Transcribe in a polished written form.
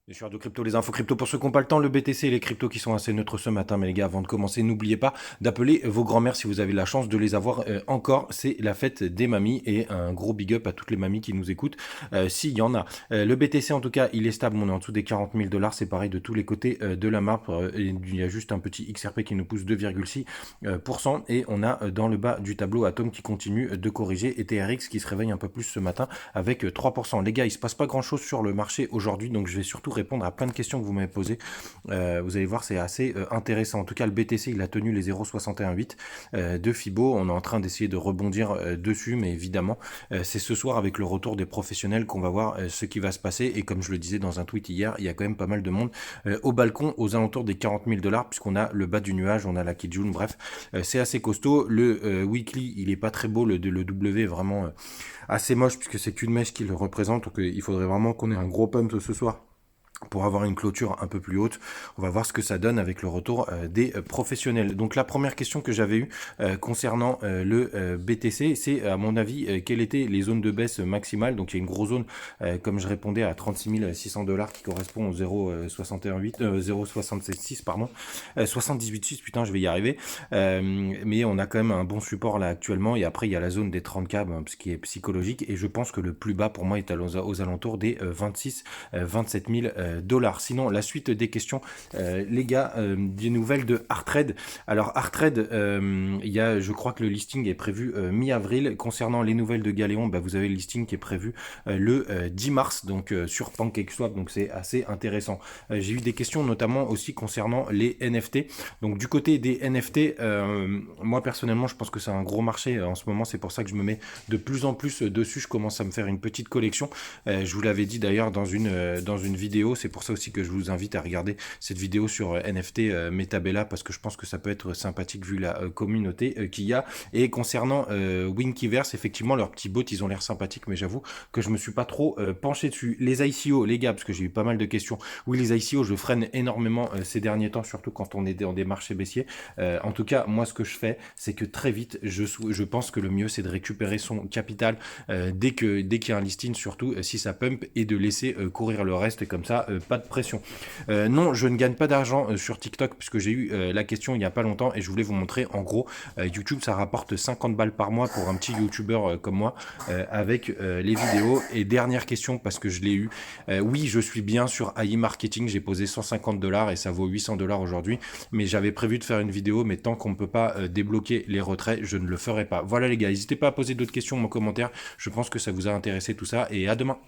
Les joueurs de crypto, les infos crypto pour ceux qui n'ont pas le temps, le BTC et les cryptos qui sont assez neutres ce matin. Mais les gars, avant de commencer, n'oubliez pas d'appeler vos grands-mères si vous avez la chance de les avoir encore. C'est la fête des mamies et un gros big up à toutes les mamies qui nous écoutent, s'il y en a. Le BTC, en tout cas, il est stable. On est en dessous des 40 000 dollars. C'est pareil de tous les côtés de la map. Il y a juste un petit XRP qui nous pousse 2,6%. Et on a dans le bas du tableau Atom qui continue de corriger et TRX qui se réveille un peu plus ce matin avec 3%. Les gars, il se passe pas grand-chose sur le marché aujourd'hui, donc je vais surtout répondre à plein de questions que vous m'avez posées. Vous allez voir, c'est assez intéressant. En tout cas, le BTC, il a tenu les 0,618 de Fibo. On est en train d'essayer de rebondir dessus, mais évidemment, c'est ce soir avec le retour des professionnels qu'on va voir ce qui va se passer. Et comme je le disais dans un tweet hier, il y a quand même pas mal de monde au balcon aux alentours des 40 000 dollars, puisqu'on a le bas du nuage, on a la Kijun, bref, c'est assez costaud. Le weekly, il est pas très beau, le W est vraiment assez moche, puisque c'est qu'une mèche qui le représente, donc il faudrait vraiment qu'on ait un gros pump ce soir pour avoir une clôture un peu plus haute. On va voir ce que ça donne avec le retour des professionnels. Donc la première question que j'avais eue concernant le BTC, c'est à mon avis quelles étaient les zones de baisse maximales. Donc il y a une grosse zone, comme je répondais, à 36 600 dollars qui correspond au 0,676 pardon, 78,6 putain je vais y arriver. Mais on a quand même un bon support là actuellement et après il y a la zone des 30K, ce qui est psychologique et je pense que le plus bas pour moi est aux alentours des 26 27 000 dollars. Sinon, la suite des questions, les gars, des nouvelles de Artrade. Alors, Artrade, il y a, je crois que le listing est prévu mi-avril. Concernant les nouvelles de Galéon, bah, vous avez le listing qui est prévu le 10 mars, donc sur PancakeSwap, donc c'est assez intéressant. J'ai eu des questions notamment aussi concernant les NFT. Donc, du côté des NFT, moi personnellement, je pense que c'est un gros marché en ce moment. C'est pour ça que je me mets de plus en plus dessus. Je commence à me faire une petite collection. Je vous l'avais dit d'ailleurs dans une vidéo. C'est pour ça aussi que je vous invite à regarder cette vidéo sur NFT Metabella parce que je pense que ça peut être sympathique vu la communauté qu'il y a. Et concernant Winkiverse, effectivement, leurs petits bots, ils ont l'air sympathiques, mais j'avoue que je me suis pas trop penché dessus. Les ICO, les gars, parce que j'ai eu pas mal de questions. Oui, les ICO, je freine énormément ces derniers temps, surtout quand on est dans des marchés baissiers. En tout cas, moi, ce que je fais, c'est que très vite, je pense que le mieux, c'est de récupérer son capital dès qu'il y a un listing, surtout si ça pump, et de laisser courir le reste, et comme ça, pas de pression. Non, je ne gagne pas d'argent sur TikTok, puisque j'ai eu la question il n'y a pas longtemps, et je voulais vous montrer, en gros, YouTube, ça rapporte 50 balles par mois pour un petit YouTuber comme moi, avec les vidéos. Et dernière question, parce que je l'ai eu, oui, je suis bien sur AI Marketing, j'ai posé 150 dollars, et ça vaut 800 dollars aujourd'hui, mais j'avais prévu de faire une vidéo, mais tant qu'on ne peut pas débloquer les retraits, je ne le ferai pas. Voilà les gars, n'hésitez pas à poser d'autres questions en commentaire, je pense que ça vous a intéressé tout ça, et à demain.